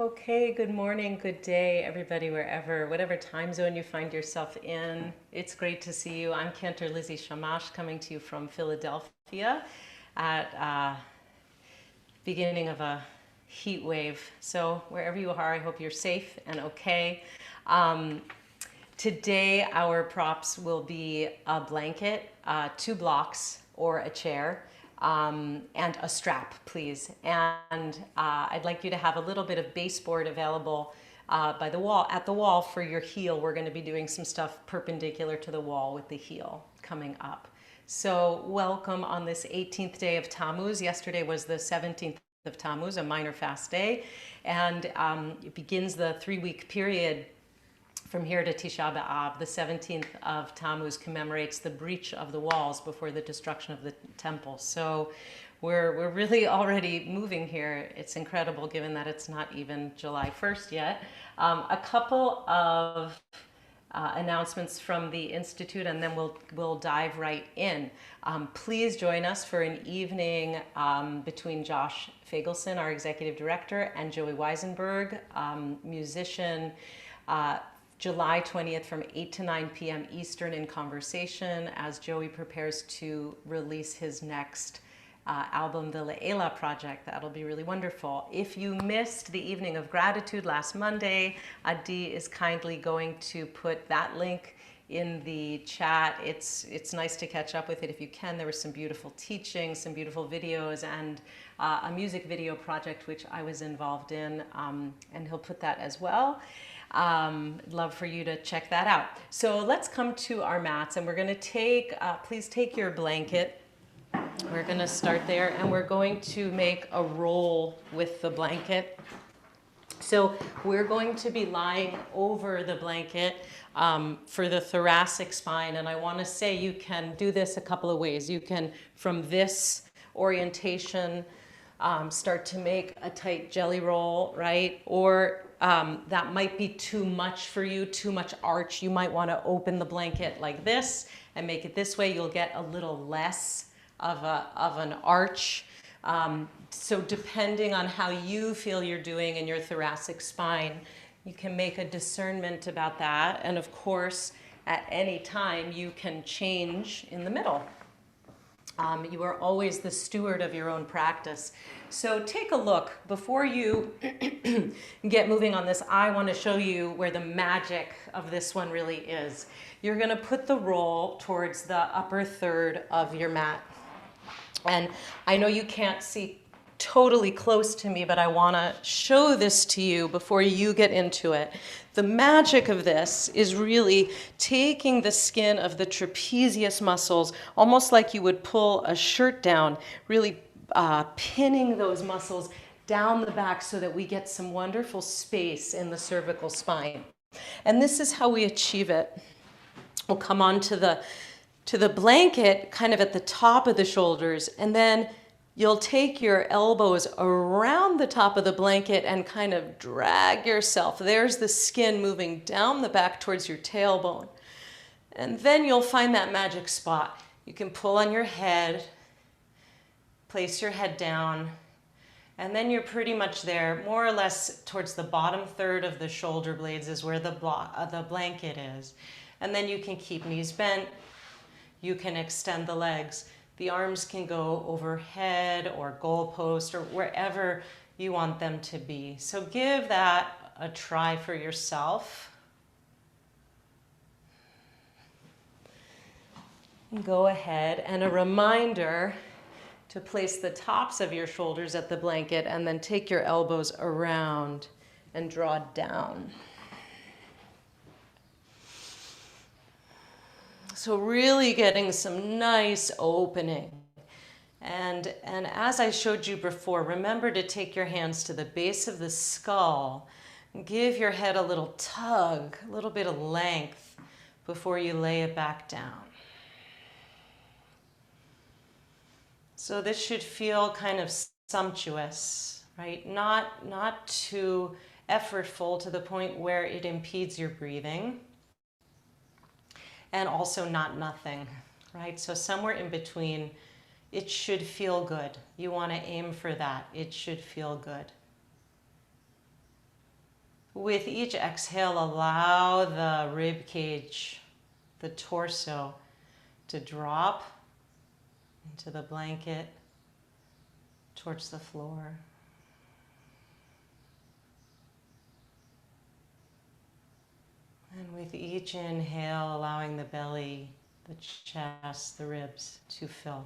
Okay, good morning, good day, everybody, whatever time zone you find yourself in. It's great to see you. I'm Cantor Lizzie Shammash, coming to you from Philadelphia at beginning of a heat wave. So wherever you are, I hope you're safe and okay. Today, our props will be a blanket, 2 blocks, or a chair, and a strap, please. And I'd like you to have a little bit of baseboard available by the wall, at the wall for your heel. We're going to be doing some stuff perpendicular to the wall with the heel coming up. So welcome on this 18th day of Tammuz. Yesterday was the 17th of Tammuz, a minor fast day, and it begins the 3-week period from here to Tisha B'Av. The 17th of Tammuz commemorates the breach of the walls before the destruction of the temple. So we're really already moving here. It's incredible given that it's not even July 1st yet. A couple of announcements from the Institute, and then we'll dive right in. Please join us for an evening between Josh Fagelson, our executive director, and Joey Weisenberg, musician, July 20th from 8 to 9 p.m. Eastern in conversation as Joey prepares to release his next album, the Le'ela Project. That'll be really wonderful. If you missed the evening of gratitude last Monday, Adi is kindly going to put that link in the chat. It's nice to catch up with it if you can. There was some beautiful teaching, some beautiful videos, and a music video project which I was involved in, and he'll put that as well. Love for you to check that out. So let's come to our mats, and we're going to take, please take your blanket. We're going to start there, and we're going to make a roll with the blanket. So we're going to be lying over the blanket for the thoracic spine, and I want to say you can do this a couple of ways. You can, from this orientation, start to make a tight jelly roll, right? Or that might be too much for you, too much arch. You might want to open the blanket like this and make it this way. You'll get a little less of an arch. So depending on how you feel you're doing in your thoracic spine, you can make a discernment about that. And of course, at any time, you can change in the middle. You are always the steward of your own practice. So take a look. Before you get moving on this, I want to show you where the magic of this one really is. You're going to put the roll towards the upper third of your mat. And I know you can't see totally close to me, but I want to show this to you before you get into it. The magic of this is really taking the skin of the trapezius muscles, almost like you would pull a shirt down, really pinning those muscles down the back so that we get some wonderful space in the cervical spine. And this is how we achieve it. We'll come on to the blanket kind of at the top of the shoulders, and then you'll take your elbows around the top of the blanket and kind of drag yourself. There's the skin moving down the back towards your tailbone. And then you'll find that magic spot. You can pull on your head, place your head down, and then you're pretty much there, more or less towards the bottom third of the shoulder blades is where the blanket is. And then you can keep knees bent. You can extend the legs. The arms can go overhead or goalpost or wherever you want them to be. So give that a try for yourself. Go ahead, and a reminder to place the tops of your shoulders at the blanket and then take your elbows around and draw down. So really getting some nice opening. And as I showed you before, remember to take your hands to the base of the skull and give your head a little tug, a little bit of length before you lay it back down. So this should feel kind of sumptuous, right? Not too effortful to the point where it impedes your breathing. And also not nothing, right? So somewhere in between, it should feel good. You want to aim for that. It should feel good. With each exhale, allow the rib cage, the torso, to drop into the blanket towards the floor. And with each inhale, allowing the belly, the chest, the ribs to fill.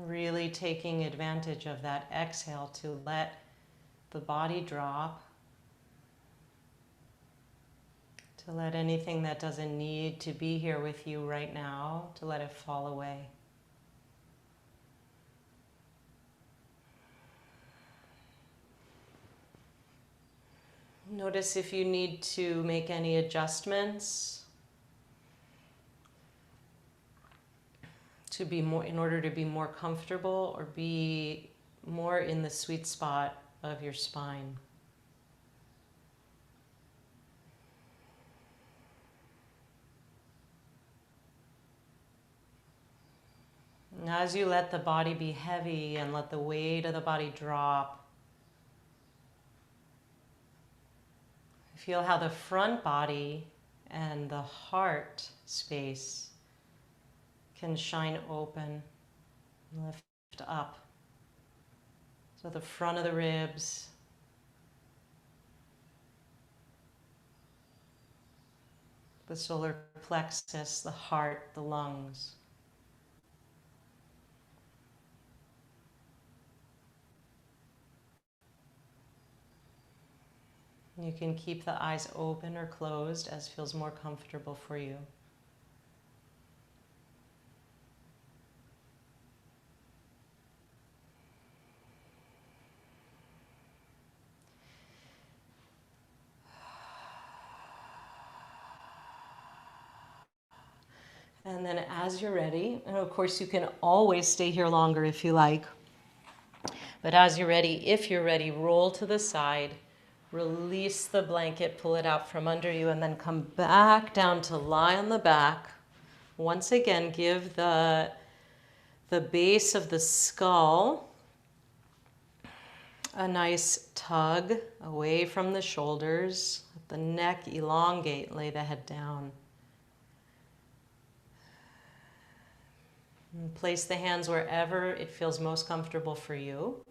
Really taking advantage of that exhale to let the body drop, to let anything that doesn't need to be here with you right now, to let it fall away. Notice if you need to make any adjustments to be more, in order to be more comfortable or be more in the sweet spot of your spine. And as you let the body be heavy and let the weight of the body drop, feel how the front body and the heart space can shine open, lift up. So the front of the ribs, the solar plexus, the heart, the lungs. You can keep the eyes open or closed as feels more comfortable for you. And then as you're ready, and of course you can always stay here longer if you like, but as you're ready, if you're ready, roll to the side. Release the blanket, pull it out from under you, and then come back down to lie on the back. Once again, give the base of the skull a nice tug away from the shoulders. Let the neck elongate, lay the head down. And place the hands wherever it feels most comfortable for you.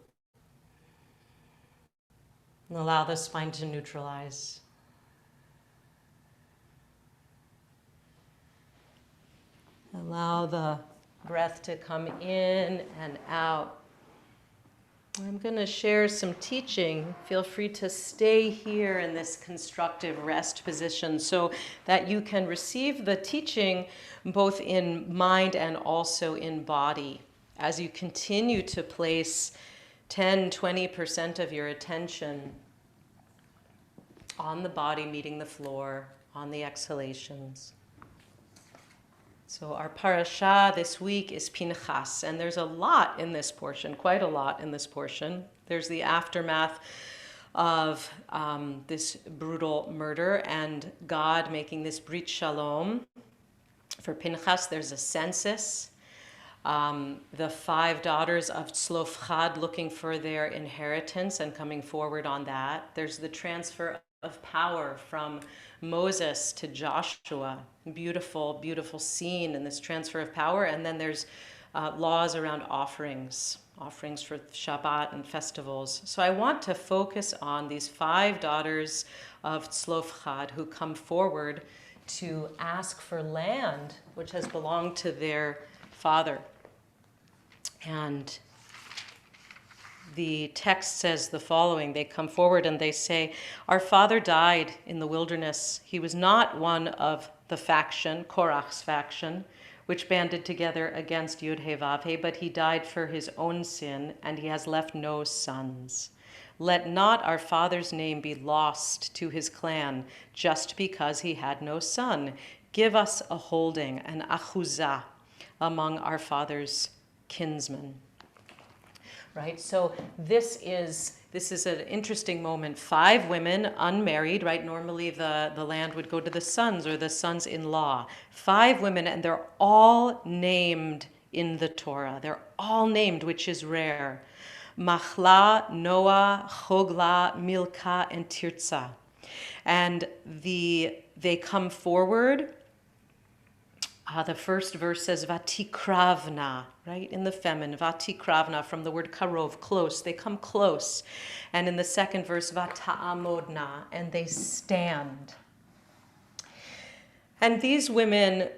And allow the spine to neutralize. Allow the breath to come in and out. I'm going to share some teaching. Feel free to stay here in this constructive rest position so that you can receive the teaching both in mind and also in body as you continue to place 10-20% of your attention on the body meeting the floor, on the exhalations. So our parasha this week is Pinchas, and there's a lot in this portion, quite a lot in this portion. There's the aftermath of this brutal murder and God making this brit shalom. For Pinchas, there's a census. The 5 daughters of Tzlofchad looking for their inheritance and coming forward on that. There's the transfer of power from Moses to Joshua. Beautiful, beautiful scene in this transfer of power. And then there's laws around offerings for Shabbat and festivals. So I want to focus on these 5 daughters of Tzlofchad who come forward to ask for land which has belonged to their father. And the text says the following. They come forward and they say, "Our father died in the wilderness. He was not one of the faction, Korach's faction, which banded together against Yud-Heh-Vav-Heh, but he died for his own sin, and he has left no sons. Let not our father's name be lost to his clan, just because he had no son. Give us a holding, an achuzah, among our father's kinsmen." Right? So this is an interesting moment. 5 women, unmarried, right? Normally the land would go to the sons or the sons-in-law. 5 women, and they're all named in the Torah. They're all named, which is rare. Machla, Noah, Chogla, Milka, and Tirza. And they come forward. The first verse says Vatikravna, right? In the feminine, Vatikravna, from the word karov, close. They come close. And in the second verse, Vata'amodna, and they stand. And these women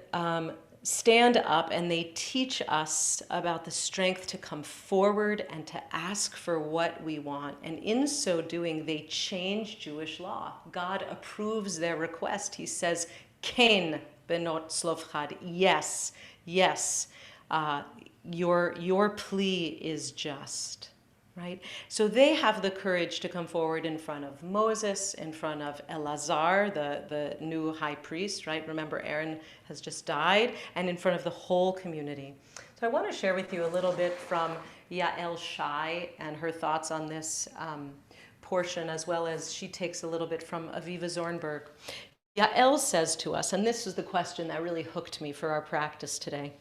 stand up and they teach us about the strength to come forward and to ask for what we want. And in so doing, they change Jewish law. God approves their request. He says, Ken benot slovchad. Yes, yes, your plea is just. Right? So they have the courage to come forward in front of Moses, in front of Elazar, the new high priest, right? Remember, Aaron has just died, and in front of the whole community. So I want to share with you a little bit from Yael Shai and her thoughts on this portion, as well as she takes a little bit from Aviva Zornberg. Yael says to us, and this is the question that really hooked me for our practice today: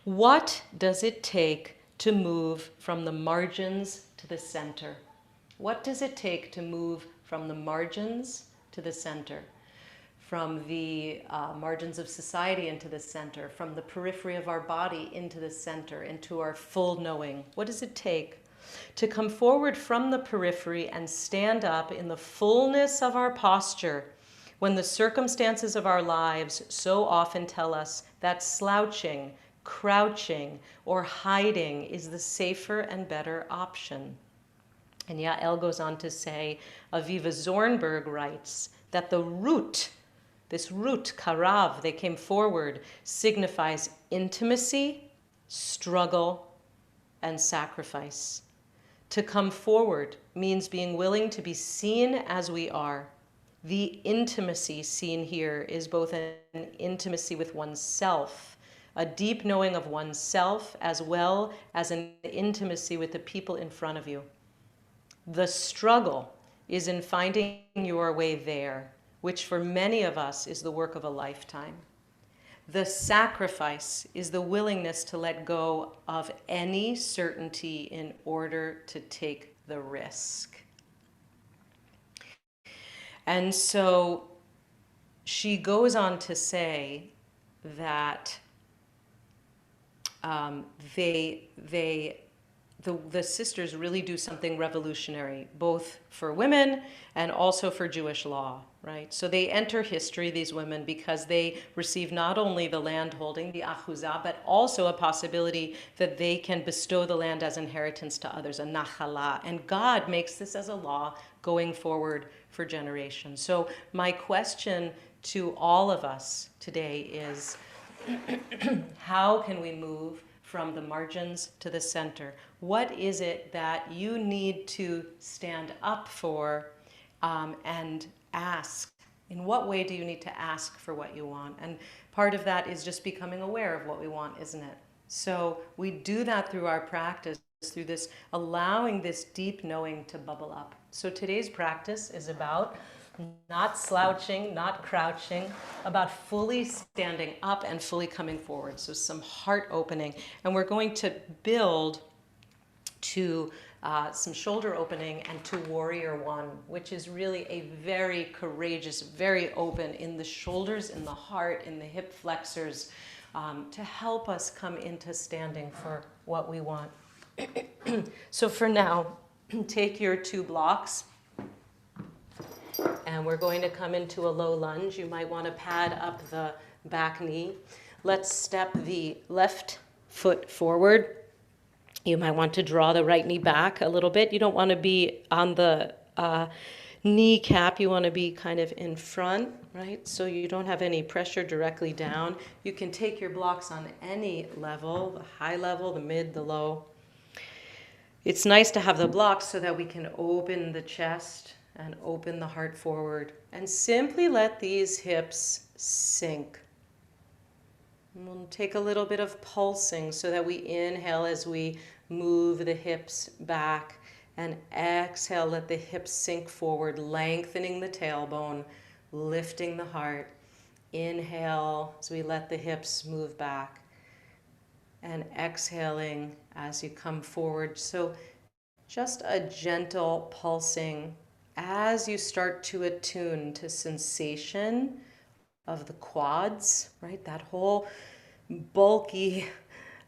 what does it take to move from the margins to the center? What does it take to move from the margins to the center? From the margins of society into the center, from the periphery of our body into the center, into our full knowing. What does it take to come forward from the periphery and stand up in the fullness of our posture when the circumstances of our lives so often tell us that slouching, crouching, or hiding is the safer and better option? And Yael goes on to say, Aviva Zornberg writes that the root, this root, karav, they came forward, signifies intimacy, struggle, and sacrifice. To come forward means being willing to be seen as we are. The intimacy seen here is both an intimacy with oneself, a deep knowing of oneself, as well as an intimacy with the people in front of you. The struggle is in finding your way there, which for many of us is the work of a lifetime. The sacrifice is the willingness to let go of any certainty in order to take the risk. And so she goes on to say that the sisters really do something revolutionary, both for women and also for Jewish law, right? So they enter history, these women, because they receive not only the land holding, the achuzah, but also a possibility that they can bestow the land as inheritance to others, a nachala. And God makes this as a law going forward for generations. So my question to all of us today is, how can we move from the margins to the center? What is it that you need to stand up for and ask? In what way do you need to ask for what you want? And part of that is just becoming aware of what we want, isn't it? So we do that through our practice, through this allowing this deep knowing to bubble up. So today's practice is about not slouching, not crouching, about fully standing up and fully coming forward. So some heart opening. And we're going to build to some shoulder opening and to warrior one, which is really a very courageous, very open in the shoulders, in the heart, in the hip flexors, to help us come into standing for what we want. So for now, take your 2 blocks. And we're going to come into a low lunge. You might want to pad up the back knee. Let's step the left foot forward. You might want to draw the right knee back a little bit. You don't want to be on the kneecap. You want to be kind of in front, right? So you don't have any pressure directly down. You can take your blocks on any level, the high level, the mid, the low. It's nice to have the blocks so that we can open the chest and open the heart forward and simply let these hips sink. And we'll take a little bit of pulsing so that we inhale as we move the hips back, and exhale, let the hips sink forward, lengthening the tailbone, lifting the heart. Inhale as we let the hips move back, and exhaling as you come forward. So just a gentle pulsing as you start to attune to sensation of the quads, right? That whole bulky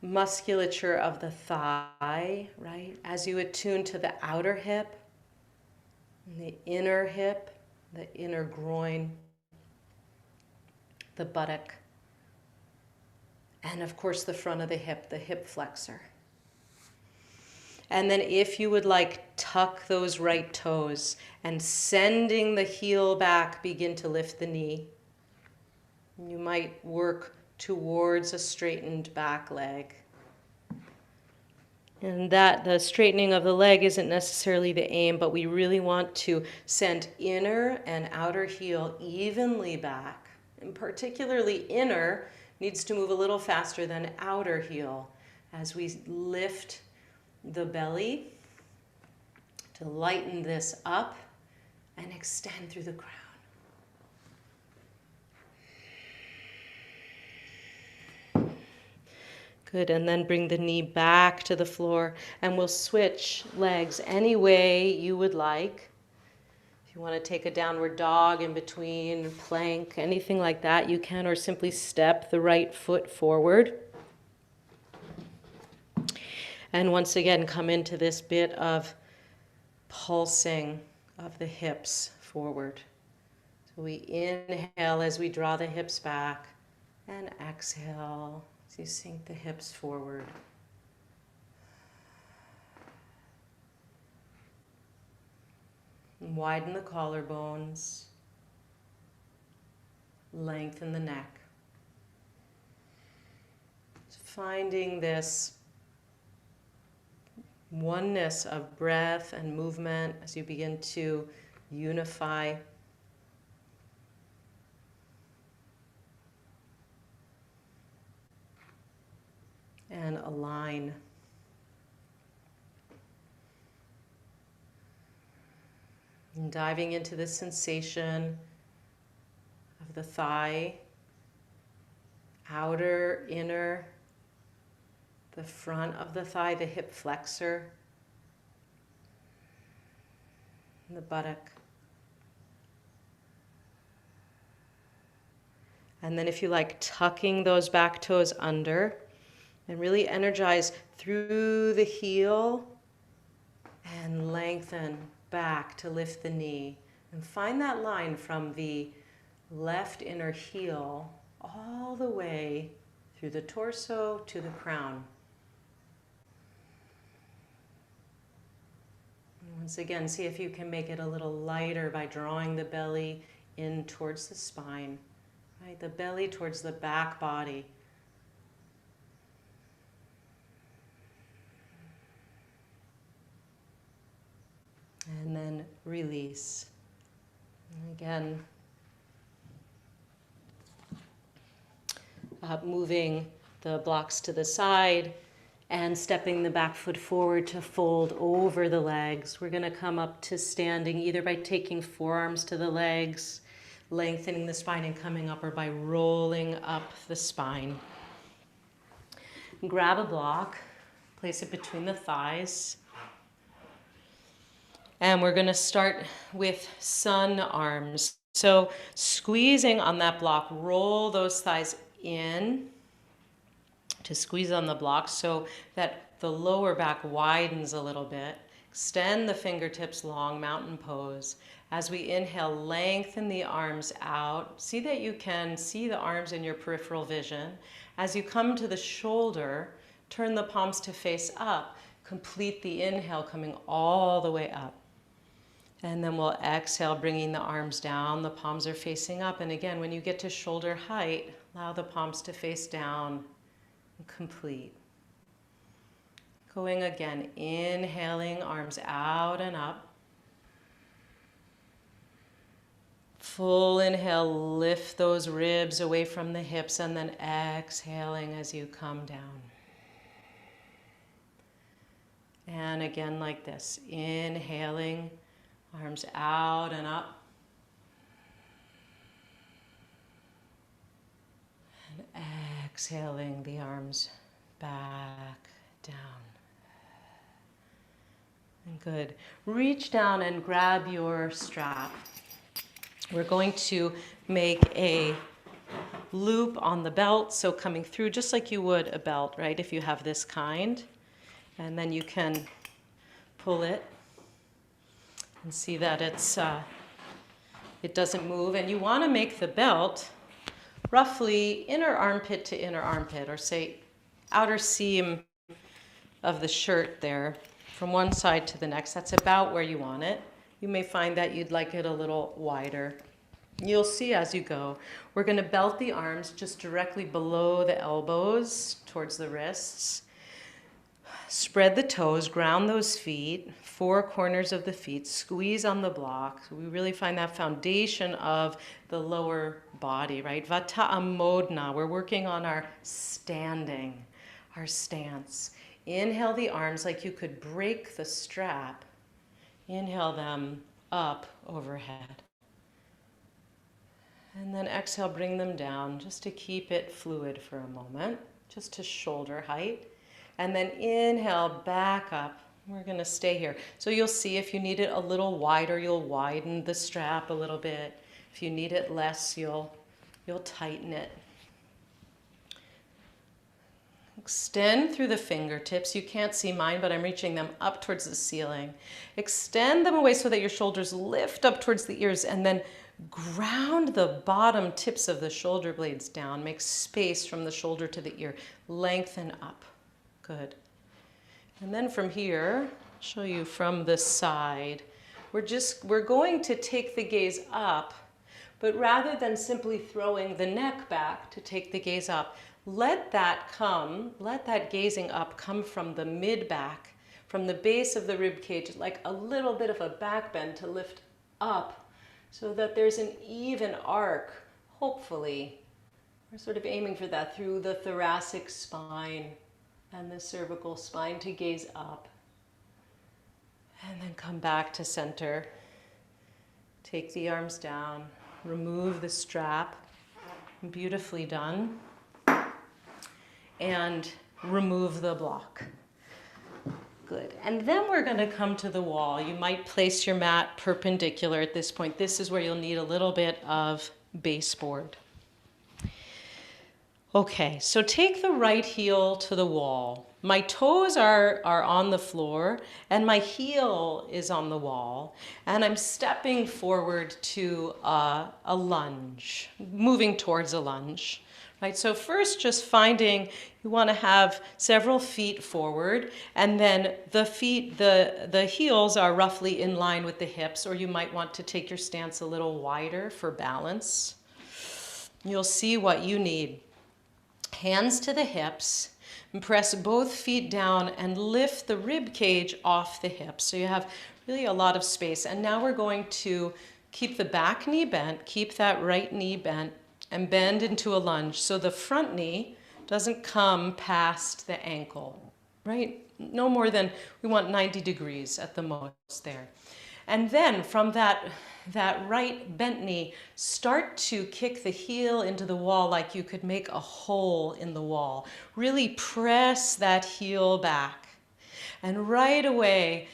musculature of the thigh, right? As you attune to the outer hip, the inner groin, the buttock, and of course the front of the hip flexor. And then if you would like, tuck those right toes and sending the heel back, begin to lift the knee. You might work towards a straightened back leg. And that the straightening of the leg isn't necessarily the aim, but we really want to send inner and outer heel evenly back. And particularly inner needs to move a little faster than outer heel as we lift the belly to lighten this up and extend through the crown. Good, and then bring the knee back to the floor, and we'll switch legs any way you would like. If you want to take a downward dog in between, plank, anything like that, you can, or simply step the right foot forward. And once again, come into this bit of pulsing of the hips forward. So we inhale as we draw the hips back, and exhale as you sink the hips forward. And widen the collarbones, lengthen the neck. Finding this oneness of breath and movement as you begin to unify. And align. And diving into the sensation of the thigh, outer, inner, the front of the thigh, the hip flexor, and the buttock. And then if you like, tucking those back toes under and really energize through the heel and lengthen back to lift the knee. And find that line from the left inner heel all the way through the torso to the crown. And once again, see if you can make it a little lighter by drawing the belly in towards the spine, right? The belly towards the back body. And then release. And again, moving the blocks to the side and stepping the back foot forward to fold over the legs. We're going to come up to standing either by taking forearms to the legs, lengthening the spine and coming up, or by rolling up the spine. Grab a block, place it between the thighs. And we're going to start with sun arms. So squeezing on that block, roll those thighs in to squeeze on the block so that the lower back widens a little bit. Extend the fingertips long, mountain pose. As we inhale, lengthen the arms out. See that you can see the arms in your peripheral vision. As you come to the shoulder, turn the palms to face up. Complete the inhale, coming all the way up. And then we'll exhale, bringing the arms down. The palms are facing up. And again, when you get to shoulder height, allow the palms to face down and complete. Going again, inhaling, arms out and up. Full inhale, lift those ribs away from the hips, and then exhaling as you come down. And again, like this, inhaling, arms out and up. And exhaling the arms back down. And good. Reach down and grab your strap. We're going to make a loop on the belt, so coming through just like you would a belt, right, if you have this kind. And then you can pull it and see that it doesn't move. And you want to make the belt roughly inner armpit to inner armpit, or say outer seam of the shirt there, from one side to the next. That's about where you want it. You may find that you'd like it a little wider. You'll see as you go. We're going to belt the arms just directly below the elbows towards the wrists. Spread the toes, ground those feet, four corners of the feet, squeeze on the block. So we really find that foundation of the lower body, right? Vata amodna, we're working on our standing, our stance. Inhale the arms like you could break the strap. Inhale them up overhead. And then exhale, bring them down just to keep it fluid for a moment, just to shoulder height. And then inhale, back up. We're going to stay here. So you'll see if you need it a little wider, you'll widen the strap a little bit. If you need it less, you'll tighten it. Extend through the fingertips. You can't see mine, but I'm reaching them up towards the ceiling. Extend them away so that your shoulders lift up towards the ears, and then ground the bottom tips of the shoulder blades down. Make space from the shoulder to the ear. Lengthen up. Good. And then from here, I'll show you from the side. We're going to take the gaze up, but rather than simply throwing the neck back to take the gaze up, let that gazing up come from the mid-back, from the base of the rib cage, like a little bit of a back bend to lift up so that there's an even arc, hopefully. We're sort of aiming for that through the thoracic spine and the cervical spine to gaze up. And then come back to center. Take the arms down, remove the strap. Beautifully done. And remove the block. Good. And then we're going to come to the wall. You might place your mat perpendicular at this point. This is where you'll need a little bit of baseboard. Okay, so take the right heel to the wall. My toes are on the floor and my heel is on the wall, and I'm stepping forward to a lunge, moving towards a lunge. Right, so first just finding you want to have several feet forward, and then the heels are roughly in line with the hips, or you might want to take your stance a little wider for balance. You'll see what you need. Hands to the hips, and press both feet down and lift the rib cage off the hips. So you have really a lot of space. And now we're going to keep the back knee bent, keep that right knee bent, and bend into a lunge so the front knee doesn't come past the ankle, right? No more than, we want 90 degrees at the most there. And then from that right bent knee, start to kick the heel into the wall like you could make a hole in the wall. Really press that heel back. And right away,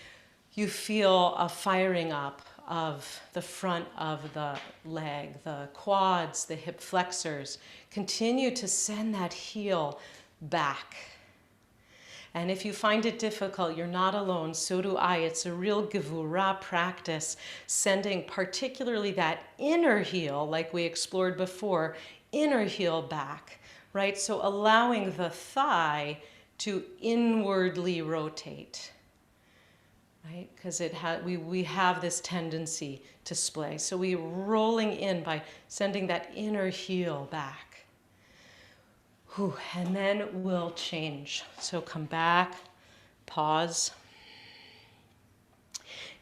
you feel a firing up of the front of the leg, the quads, the hip flexors. Continue to send that heel back. And if you find it difficult, you're not alone, so do I. It's a real gevurah practice, sending particularly that inner heel, like we explored before, inner heel back, right? So allowing the thigh to inwardly rotate. Right? Because we have this tendency to splay. So we're rolling in by sending that inner heel back. Whew. And then we'll change. So come back, pause,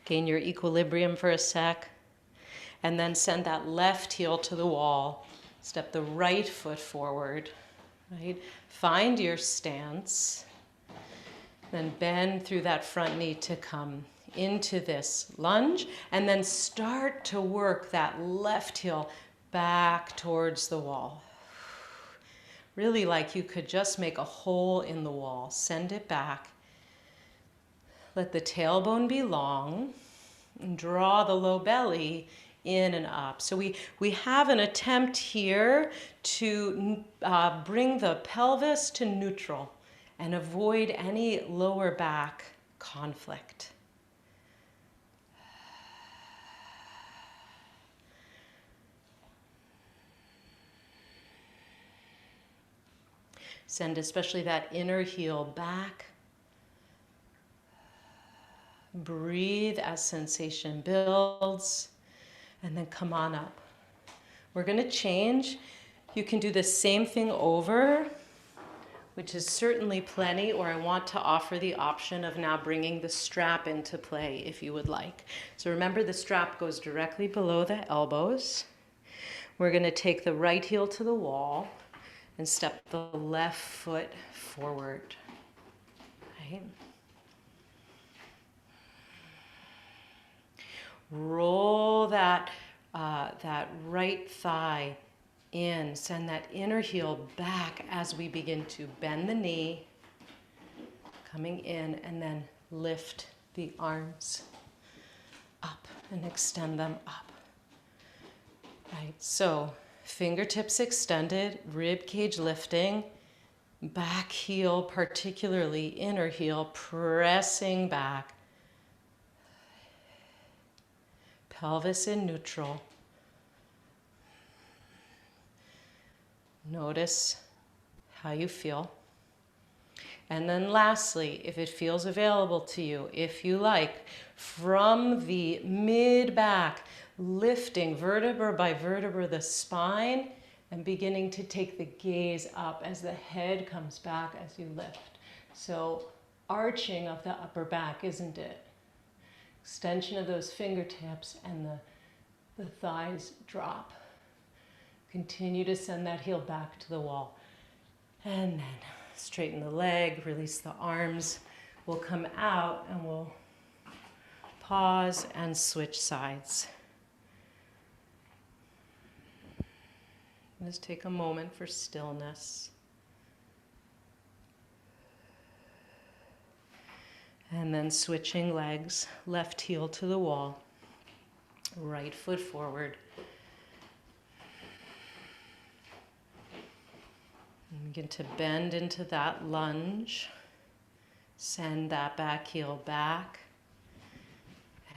gain your equilibrium for a sec, and then send that left heel to the wall. Step the right foot forward, right? Find your stance. Then bend through that front knee to come into this lunge, and then start to work that left heel back towards the wall. Really like you could just make a hole in the wall. Send it back. Let the tailbone be long and draw the low belly in and up. So we have an attempt here to bring the pelvis to neutral and avoid any lower back conflict. Send especially that inner heel back. Breathe as sensation builds, and then come on up. We're going to change. You can do the same thing over, which is certainly plenty, or I want to offer the option of now bringing the strap into play if you would like. So remember, the strap goes directly below the elbows. We're going to take the right heel to the wall and step the left foot forward. Right? Roll that right thigh in. Send that inner heel back as we begin to bend the knee, coming in, and then lift the arms up and extend them up. Right, so fingertips extended, rib cage lifting, back heel, particularly inner heel, pressing back. Pelvis in neutral. Notice how you feel. And then lastly, if it feels available to you, if you like, from the mid-back, lifting vertebra by vertebra the spine and beginning to take the gaze up as the head comes back as you lift. So arching of the upper back, isn't it? Extension of those fingertips, and the thighs drop. Continue to send that heel back to the wall. And then straighten the leg, release the arms. We'll come out and we'll pause and switch sides. Just take a moment for stillness. And then switching legs, left heel to the wall, right foot forward. And begin to bend into that lunge. Send that back heel back.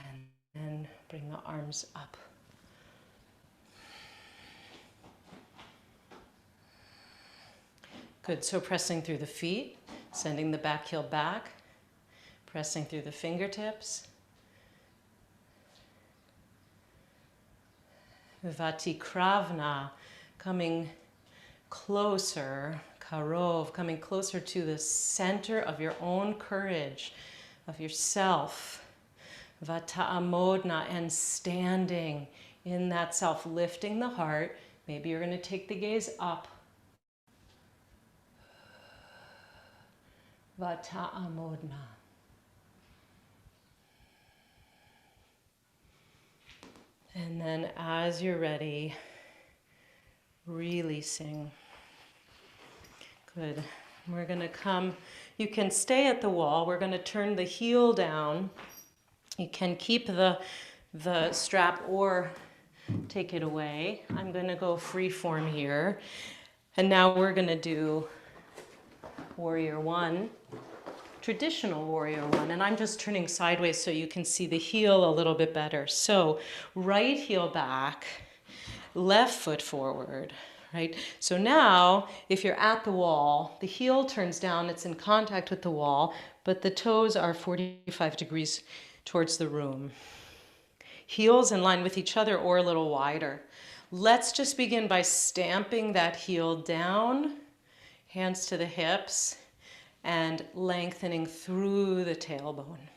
And then bring the arms up. Good, so pressing through the feet, sending the back heel back. Pressing through the fingertips. Vatikravna, coming closer, karov, coming closer to the center of your own courage, of yourself. Vata'amodna, and standing in that self, lifting the heart. Maybe you're going to take the gaze up. Vata'amodna. And then as you're ready, releasing. Good. We're going to come, you can stay at the wall. We're going to turn the heel down. You can keep the strap or take it away. I'm going to go free form here. And now we're going to do Warrior One. Traditional Warrior One, and I'm just turning sideways so you can see the heel a little bit better. So right heel back, left foot forward, right? So now if you're at the wall, the heel turns down, it's in contact with the wall, but the toes are 45 degrees towards the room. Heels in line with each other or a little wider. Let's just begin by stamping that heel down, hands to the hips, and lengthening through the tailbone.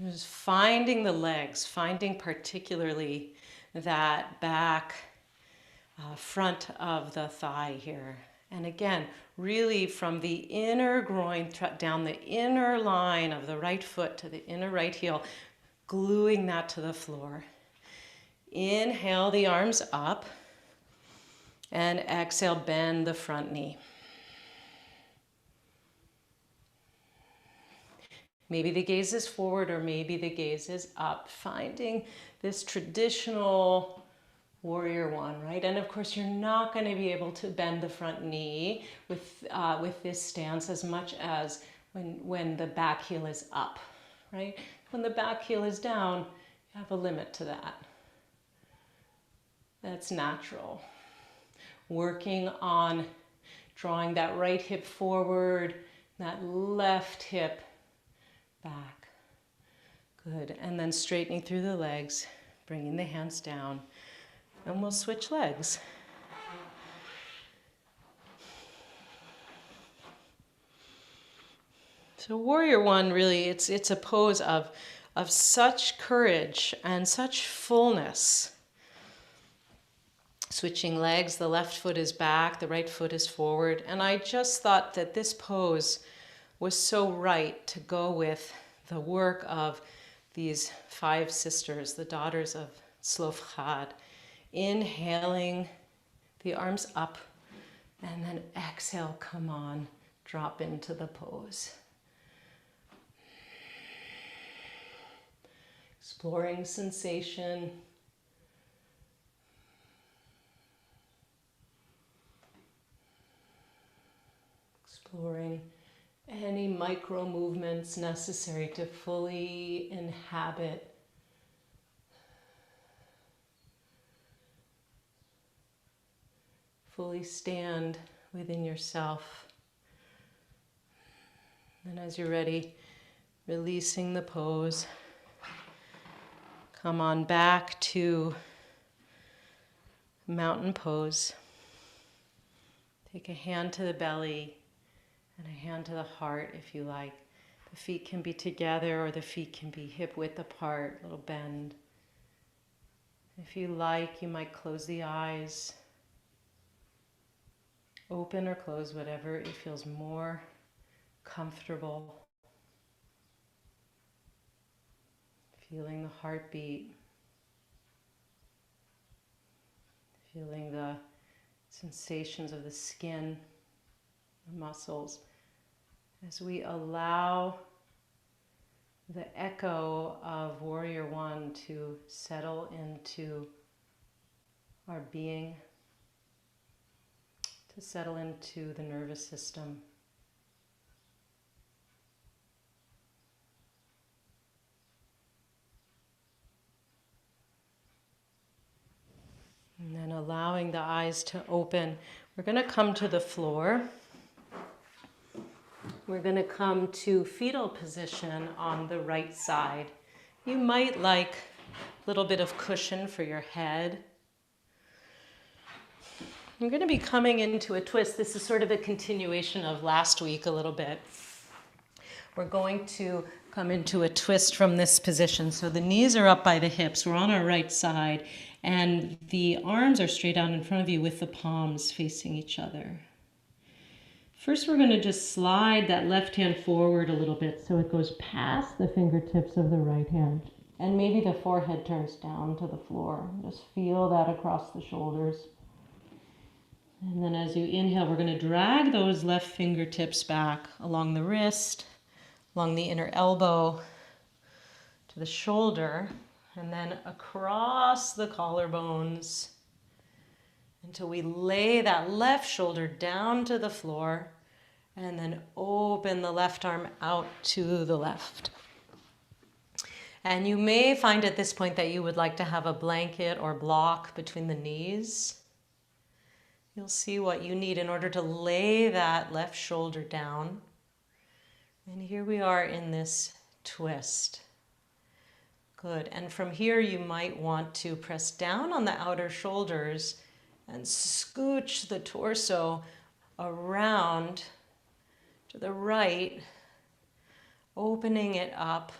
Just finding the legs, finding particularly that back front of the thigh here. And again, really from the inner groin down the inner line of the right foot to the inner right heel, gluing that to the floor. Inhale the arms up, and exhale, bend the front knee. Maybe the gaze is forward or maybe the gaze is up, finding this traditional warrior one, right? And of course, you're not going to be able to bend the front knee with this stance as much as when the back heel is up, right? When the back heel is down, you have a limit to that. That's natural. Working on drawing that right hip forward, that left hip back. Good. And then straightening through the legs, bringing the hands down, and we'll switch legs. So warrior one, really, it's a pose of such courage and such fullness. Switching legs, the left foot is back, the right foot is forward. And I just thought that this pose was so right to go with the work of these 5 sisters, the daughters of Tzlofchad. Inhaling, the arms up, and then exhale, come on, drop into the pose. Exploring sensation. Exploring any micro movements necessary to fully inhabit fully stand within yourself. And as you're ready, releasing the pose. Come on back to mountain pose. Take a hand to the belly and a hand to the heart if you like. The feet can be together or the feet can be hip width apart, a little bend. If you like, you might close the eyes. Open or close, whatever it feels more comfortable. Feeling the heartbeat. Feeling the sensations of the skin, the muscles. As we allow the echo of Warrior One to settle into our being, to settle into the nervous system. And then allowing the eyes to open. We're going to come to the floor. We're going to come to fetal position on the right side. You might like a little bit of cushion for your head. I'm going to be coming into a twist. This is sort of a continuation of last week a little bit. We're going to come into a twist from this position. So the knees are up by the hips. We're on our right side. And the arms are straight out in front of you with the palms facing each other. First, we're going to just slide that left hand forward a little bit so it goes past the fingertips of the right hand. And maybe the forehead turns down to the floor. Just feel that across the shoulders. And then as you inhale, we're going to drag those left fingertips back along the wrist, along the inner elbow, to the shoulder, and then across the collarbones until we lay that left shoulder down to the floor and then open the left arm out to the left. And you may find at this point that you would like to have a blanket or block between the knees. You'll see what you need in order to lay that left shoulder down. And here we are in this twist. Good. And from here, you might want to press down on the outer shoulders and scooch the torso around to the right, opening it up,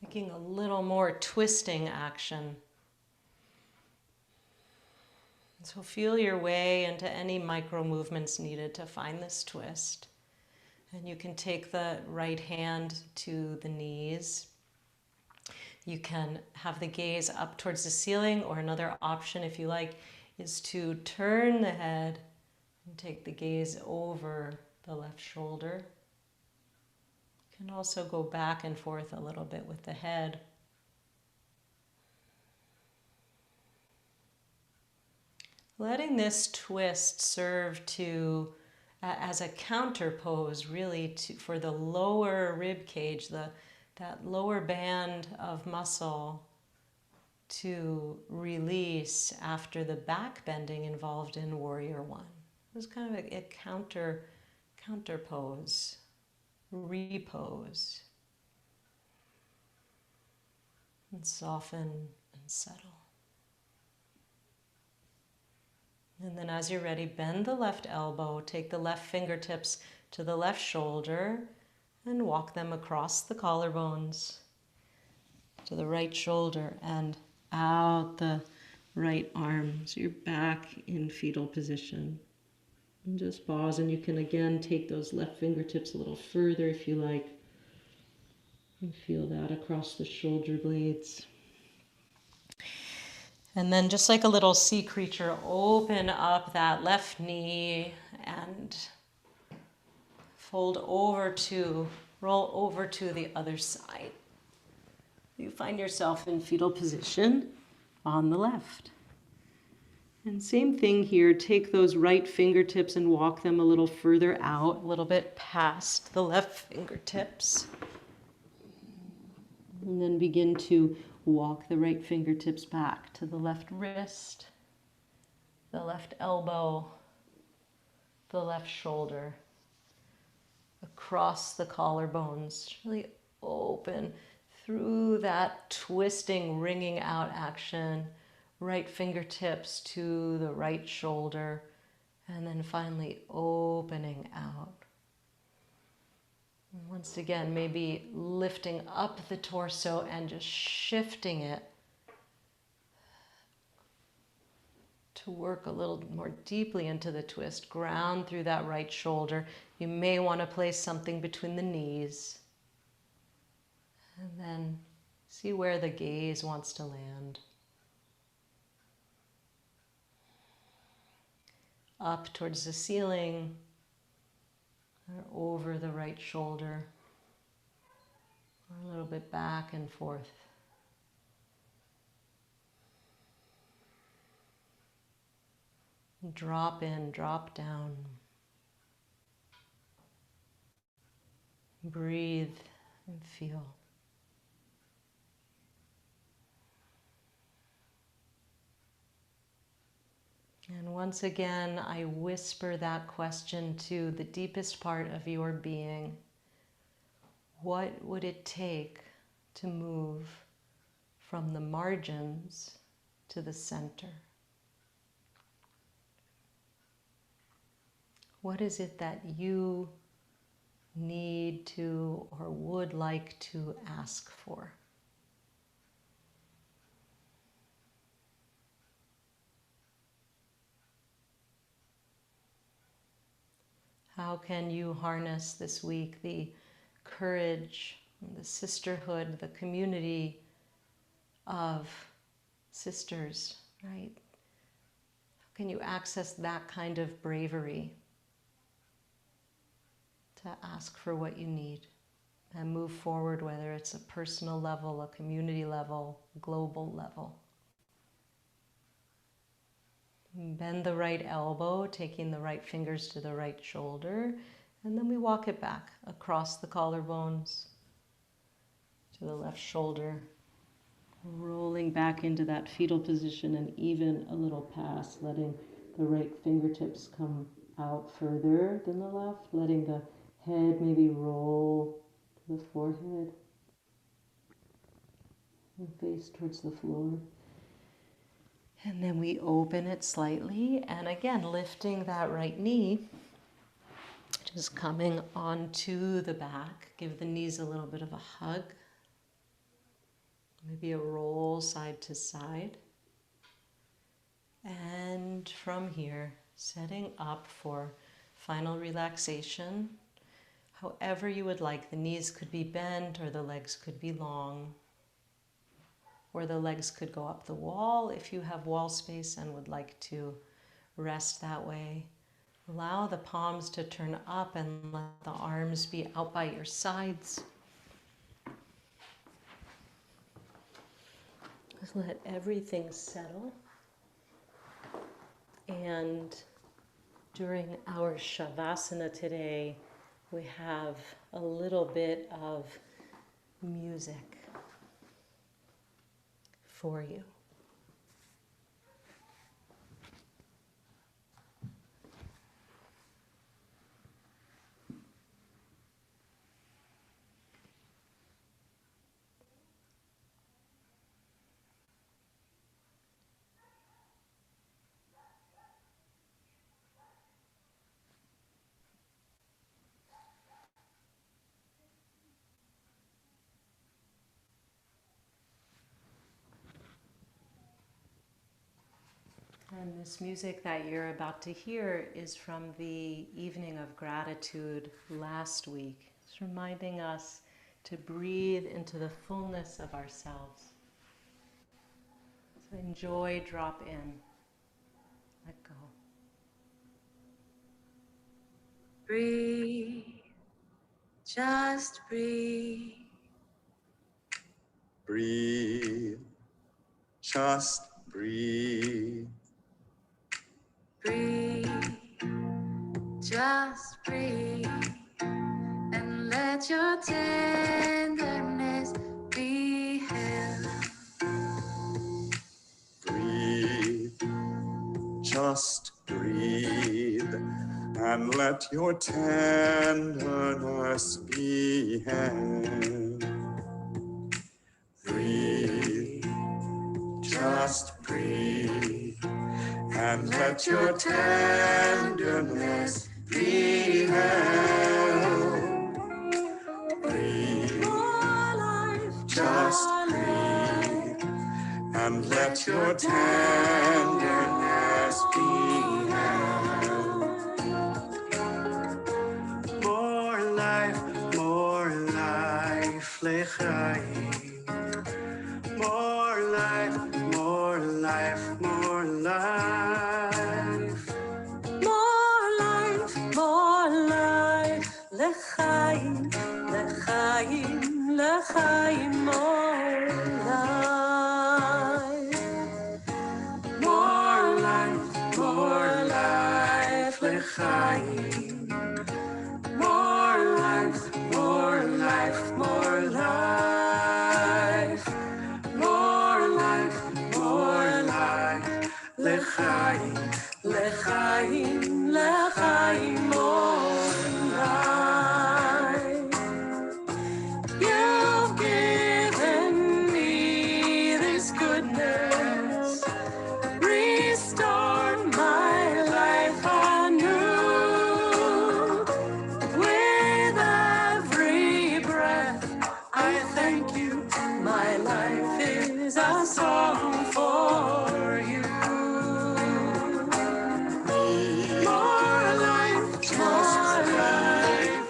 making a little more twisting action. So feel your way into any micro movements needed to find this twist. And you can take the right hand to the knees. You can have the gaze up towards the ceiling, or another option, if you like, is to turn the head and take the gaze over the left shoulder. You can also go back and forth a little bit with the head. Letting this twist serve to as a counter pose, really, for the lower rib cage, that lower band of muscle to release after the back bending involved in Warrior One. It was kind of a counter pose, repose, and soften and settle. And then as you're ready, bend the left elbow, take the left fingertips to the left shoulder and walk them across the collarbones to the right shoulder and out the right arm. So you're back in fetal position. And just pause, and you can again take those left fingertips a little further if you like. And feel that across the shoulder blades. And then just like a little sea creature, open up that left knee and roll over to the other side. You find yourself in fetal position on the left. And same thing here, take those right fingertips and walk them a little further out, a little bit past the left fingertips. And then begin to walk the right fingertips back to the left wrist, the left elbow, the left shoulder, across the collarbones. Really open through that twisting, wringing out action. Right fingertips to the right shoulder, and then finally opening out. And once again, maybe lifting up the torso and just shifting it to work a little more deeply into the twist. Ground through that right shoulder. You may want to place something between the knees. And then see where the gaze wants to land. Up towards the ceiling, or over the right shoulder, or a little bit back and forth. Drop in, drop down. Breathe and feel. And once again, I whisper that question to the deepest part of your being. What would it take to move from the margins to the center? What is it that you need to or would like to ask for? How can you harness this week the courage, the sisterhood, the community of sisters, right? How can you access that kind of bravery to ask for what you need and move forward, whether it's a personal level, a community level, global level? Bend the right elbow, taking the right fingers to the right shoulder, and then we walk it back across the collarbones to the left shoulder, rolling back into that fetal position and even a little past, letting the right fingertips come out further than the left, letting the head maybe roll to the forehead and face towards the floor. And then we open it slightly, and again, lifting that right knee, just coming onto the back. Give the knees a little bit of a hug. Maybe a roll side to side. And from here, setting up for final relaxation. However you would like. The knees could be bent or the legs could be long. Or the legs could go up the wall if you have wall space and would like to rest that way. Allow the palms to turn up and let the arms be out by your sides. Just let everything settle. And during our Shavasana today, we have a little bit of music for you. And this music that you're about to hear is from the evening of gratitude last week. It's reminding us to breathe into the fullness of ourselves. So enjoy, drop in, let go. Breathe, just breathe. Breathe, just breathe. Breathe, just breathe. And let your tenderness be held. Breathe, just breathe. And let your tenderness be held. Breathe, just breathe. And let your tenderness be held. Breathe, just breathe. And let your tenderness be held. More life, lechaim. More life, more life, more life. More life, lechaim, lechaim, lechaim, more life. More life, lechaim. More life, more life, more life. More life, lechaim, Lechaim, lechaim, more life. You've given me this goodness, restored my life anew. With every breath, I thank you. My life is a song for you. More life,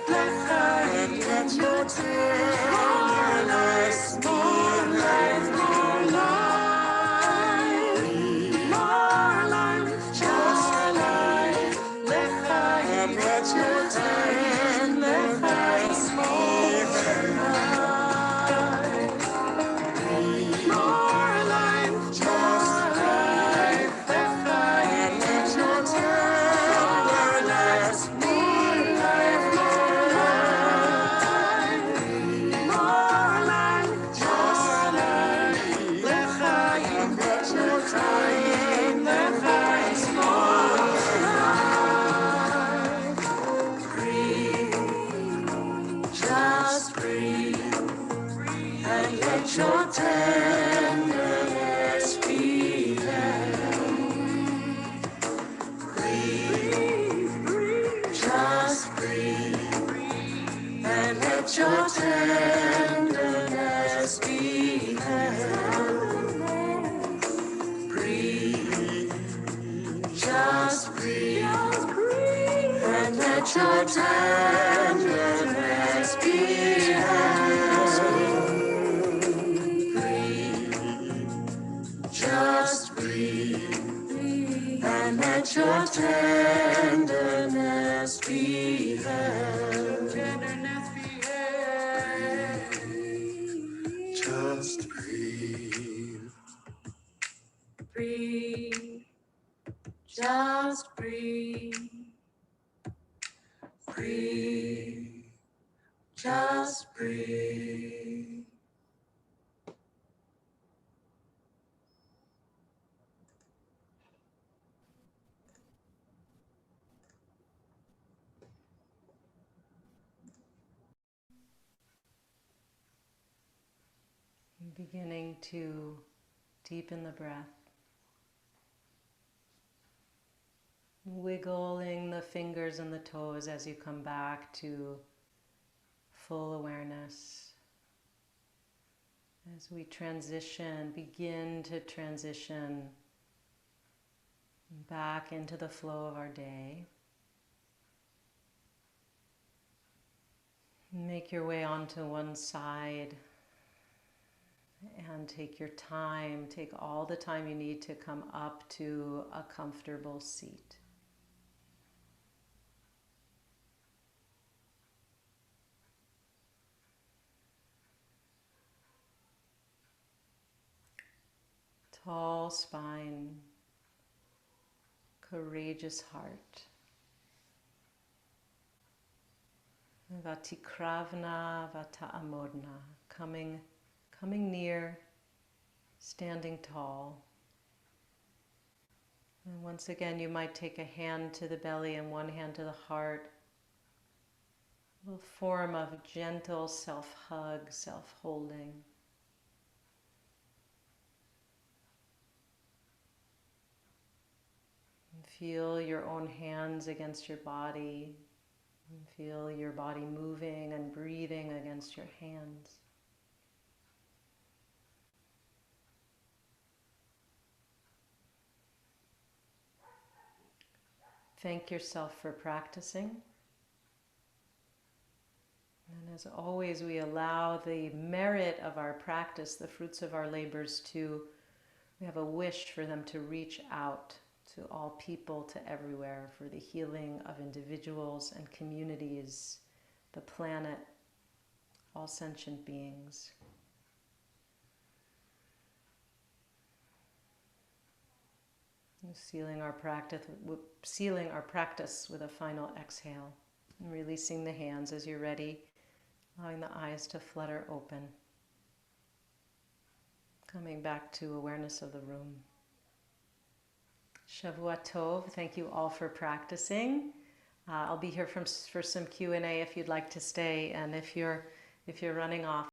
lechaim. let your More life, more life, more life. More life, lechaim. and let your tenderness be More life, lechaim. and let your tenderness More life, more life, lechaim. and let your Lechaim, lechaim, more life. Breathe, just breathe, and let your tenderness be held. Breathe, just breathe, and let your tenderness be held. Breathe, just breathe, and let your tenderness be held. Breathe, just breathe, and let your tenderness Just breathe. Breathe. Just breathe. Beginning to deepen the breath. Wiggling the fingers and the toes as you come back to full awareness. As we begin to transition back into the flow of our day. Make your way onto one side and take your time, take all the time you need to come up to a comfortable seat. Tall spine, courageous heart. Vatikravna vata'amodna, coming near, standing tall. And once again, you might take a hand to the belly and one hand to the heart. A little form of gentle self-hug, self-holding. Feel your own hands against your body. Feel your body moving and breathing against your hands. Thank yourself for practicing. And as always, we allow the merit of our practice, the fruits of our labors, we have a wish for them to reach out to all people, to everywhere, for the healing of individuals and communities, the planet, all sentient beings. Sealing our practice with a final exhale, and releasing the hands as you're ready, allowing the eyes to flutter open. Coming back to awareness of the room. Shavua Tov, thank you all for practicing. I'll be here for some Q&A if you'd like to stay, and if you're running off,